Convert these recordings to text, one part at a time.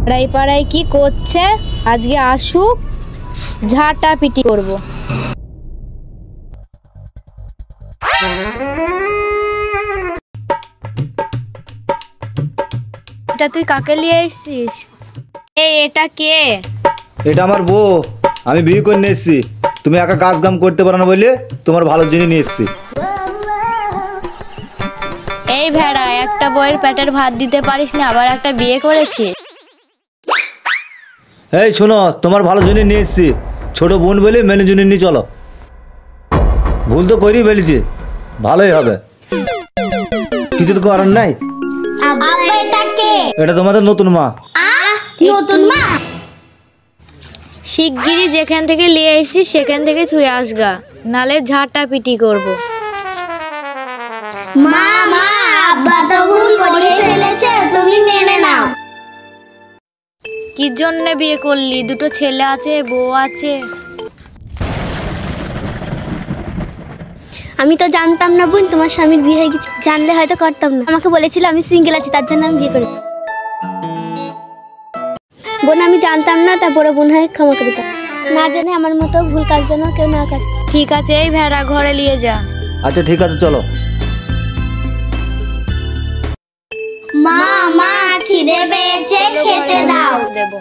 পাড়ায় পাড়ায় কি করছে, আজকে আসুক, ঝাঁটা পিটি করব। এটা তুই কাকে নিয়ে এসেছিস? এটা কে? এটা আমার বউ, আমি বিয়ে করে নিয়ে এসেছি। তুমি একা কাজ কাম করতে পারো না বলে তোমার ভালোর জন্য নিয়ে এসেছি। এই ভেড়া, একটা বউয়ের পেটের ভাত দিতে পারিস না, আবার একটা বিয়ে করেছিস? এই শোনো, তোমার ভালোর জন্য নিয়ে এসেছি। ছোট বোন বলে মেনে জন্য নিয়ে চলো। ভুল তো করেই ফেলেছি, ভালোই হবে, কিছু তো করার নাই। এটা তোমাদের নতুন মা। নতুন মা? শিগগিরই যেখান থেকে নিয়ে এসেছিস সেখান থেকে ছুঁয়ে আসগা, নালে ঝাঁটা পিটি করব। মা মা, আব্বা তো ভুল করে ফেলেছে, তুমি মেনে নাও। কি জন্য বিয়ে করলি? দুটো ছেলে আছে, বউ আছে। আমি তো জানতাম না বোন তোমার স্বামীর বিয়ে হয়ে গেছে, জানলে হয়তো করতাম না। আমাকে বলেছিল আমি সিঙ্গেল আছি, তার জন্য আমি বিয়ে করি। বোন আমি জানতাম না, তা বড় বোন হয়ে ক্ষমা করে দাও। না জেনে আমার মতো ভুল কাজ যেন কেউ না করে। ঠিক আছে, এই ভেড়া ঘরে নিয়ে যা। আচ্ছা ঠিক আছে, চলো। মা মা, খিদে পেয়েছে, খেতে দাও। দেব।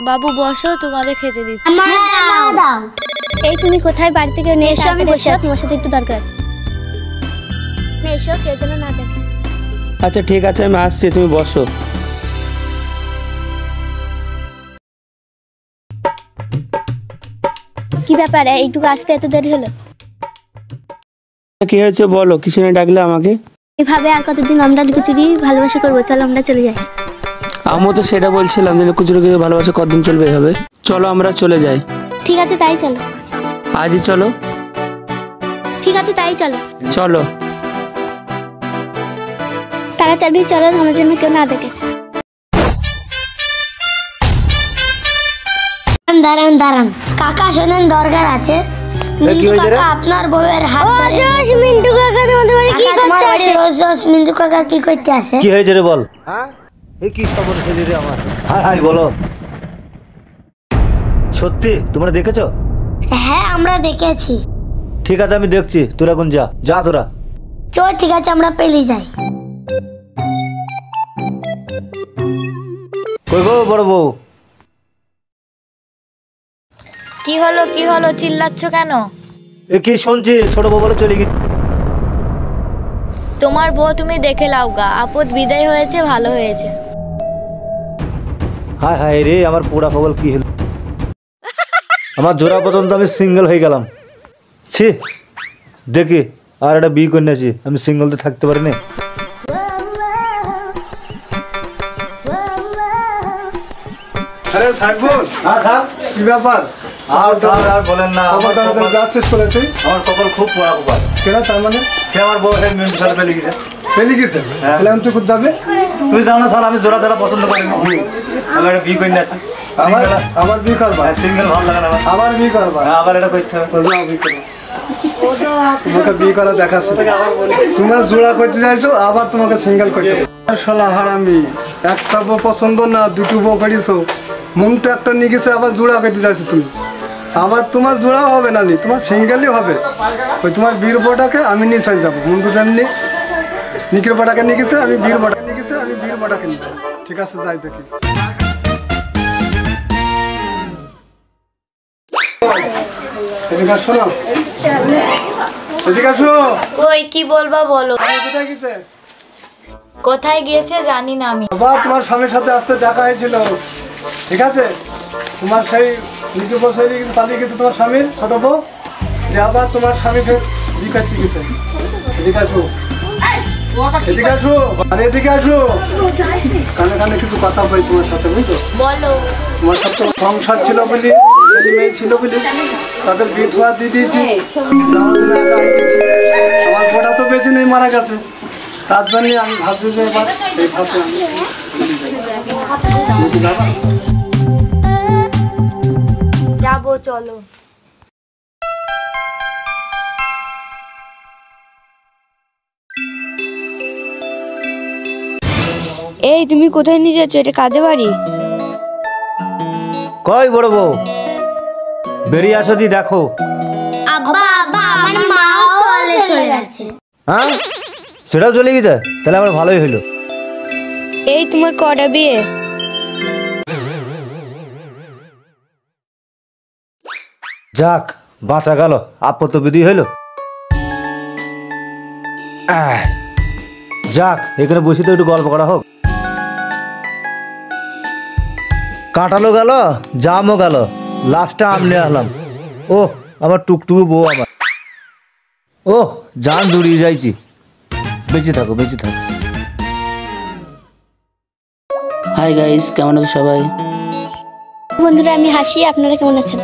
বাবু বসো, তোমাদের খেতে দিচ্ছি। দাও। এই তুমি কোথায়? বাড়ি থেকে নিয়ে এসো, আমি বসে আছি, তোমার সাথে একটু দরকার। এসো, কেউ যেন না দেখে। আচ্ছা ঠিক আছে, আমি আসছি, তুমি বসো। কি ব্যাপার, এইটুকু আসতে এত দেরি হলো? কি হয়েছে বলো, কিছু না ডাকলে আমাকে? এভাবে আর কতদিন আমরা লুকোচুরি ভালোবাসা করবো? চলো আমরা চলে যাই। আমিও তো সেটা বলছিলাম যে লুকোচুরি ভালোবাসা কতদিন চলবে এভাবে। চলো আমরা চলে যাই। ঠিক আছে তাই চলো। আজই চলো। ঠিক আছে তাই চলো। চলো তাড়াতাড়ি চলো, আমার জন্য কেউ না দেখে। দাঁড়ান দাঁড়ান কাকা, শোনেন, দরকার আছে। মিন্টু কাকা আপনার বউয়ের হাত ধরে। মিন্টু কাকা তোমাদের বাড়ি কি করতে আসে? রোজ মিন্টু কাকা কি করতে আসে? কি হয়েছে রে বল? হ্যাঁ, এই কি খবর ছেলে রে আমার? হাই হাই বলো। সত্যি তোমরা দেখেছো? হ্যাঁ আমরা দেখেছি। ঠিক আছে আমি দেখছি, তোরা এখন যা যা তোরা। চল ঠিক আছে, আমরা পেলি যাই। কই গো বড় বউ? কি হলো কি হলো, চিল্লাচ্ছ কেন? এ কি শুনছি, ছোট বউ বলে চলে গেছে। তোমার বউ তুমি দেখে লাও গা, আপদ বিদায় হয়েছে, ভালো হয়েছে। হায় হায় রে, আমার পোড়া খবর কি হলো? আমার জোড়া পর্যন্ত আমি সিঙ্গেল হয়ে গেলাম। ছি, দেখি আর একটা বিয়ে করে নিয়েছি, আমি সিঙ্গেল তো থাকতে পারি না। আরে সাইবুল, হ্যাঁ স্যার। কি ব্যাপার? আর স্যার আর বলেন না, খবর তাড়াতাড়ি যাচ্ছিস বলে তুই? আমার কপাল খুব পোড়া কপাল। কেন, তার মানে? সে আমার বউ হেড মিনিট ফেলে ফেলে গেছে। পেলি গেছে? হ্যাঁ। তাহলে আমি তুই কোথায় যাবে? তুই জানো না স্যার, আমি জোড়া ছাড়া পছন্দ করি না। আমি একটা বিয়ে করে নিয়েছি। আবার বিয়ে করবা? সিঙ্গেল ভালো লাগে না আমার। আবার বিয়ে করবা? হ্যাঁ, আবার এটা করতে হবে। যাও বিয়ে করো। তোমাকে বিয়ে করা দেখাচ্ছি। তোমার জোড়া করতে চাইছো, আবার তোমাকে সিঙ্গেল করতে। শালা হারামি, একটা বউ পছন্দ না, দুটো বউ করিছো, মনটা একটা নিয়ে গেছে, আবার জোড়া করতে চাইছো তুমি। আবার তোমার জোড়াও হবে না, তোমার সিঙ্গেলই হবে। ওই তোমার বীর বউটাকে আমি নিয়ে চলে যাবো, মন তো জানি নিকের বউটাকে নিয়ে গেছে, আমি বীর বউটাকে নিয়ে গেছে, আমি বীর বউটাকে নিয়ে যাবো। ঠিক আছে যাই দেখি। এদিকে আসো না, এদিকে আসো। কই কি বলবা বলো। কোথায় গেছে? কোথায় গিয়েছে জানি না আমি। আবার তোমার স্বামীর সাথে আসতে দেখা হয়েছিল, ঠিক আছে? তোমার সেই দ্বিতীয় বছর পালিয়ে গেছে তোমার স্বামীর ছোট বউ, যে আবার তোমার স্বামীকে বিয়ে করতে গেছে। এদিকে আসো, এদিকে আসো, আরে এদিকে আসো। কানে কানে কিছু কথা বলি তোমার সাথে, বুঝছো? বলো। তোমার সাথে সংসার ছিল বলি, ছেলে মেয়ে ছিল বলি, তাদের বিধবা দিয়ে দিয়েছি। আমার বড়া তো বেঁচে নেই, মারা গেছে। তার জন্য আমি ভাবছি যে এবার এই ভাবছি আমি যাবো, চলো। এই তুমি কোথায় নিয়ে যাচ্ছ? এটা কাদের বাড়ি? কই বড় বউ, বেরিয়ে আসো দি দেখো। আব্বা আব্বা আমার মাও চলে গেছে। হ্যাঁ, সেটাও চলে গেছে, তাহলে আমার ভালোই হইলো। এই তোমার কটা বিয়ে? যাক বাঁচা গেল, আপত্ত বিধি হইল। যাক এখানে বসে তো একটু গল্প করা হোক। কাঁঠালও গেল, জামও গেল, লাস্টে আম নিয়ে আসলাম। ও আমার টুকটুকু বউ আমার, ও জান জুড়িয়ে যাইছি। বেঁচে থাকো বেঁচে থাকো। হাই গাইস, কেমন আছো সবাই? বন্ধুরা আমি হাসি, আপনারা কেমন আছেন?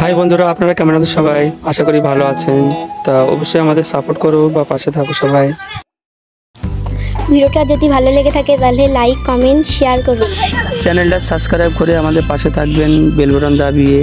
হাই বন্ধুরা, আপনারা কেমন আছেন সবাই? আশা করি ভালো আছেন। তা অবশ্যই আমাদের সাপোর্ট করো বা পাশে থাকো সবাই। ভিডিওটা যদি ভালো লেগে থাকে তাহলে লাইক কমেন্ট শেয়ার করুন। চ্যানেলটা সাবস্ক্রাইব করে আমাদের পাশে থাকবেন, বেল বাটন দাবিয়ে।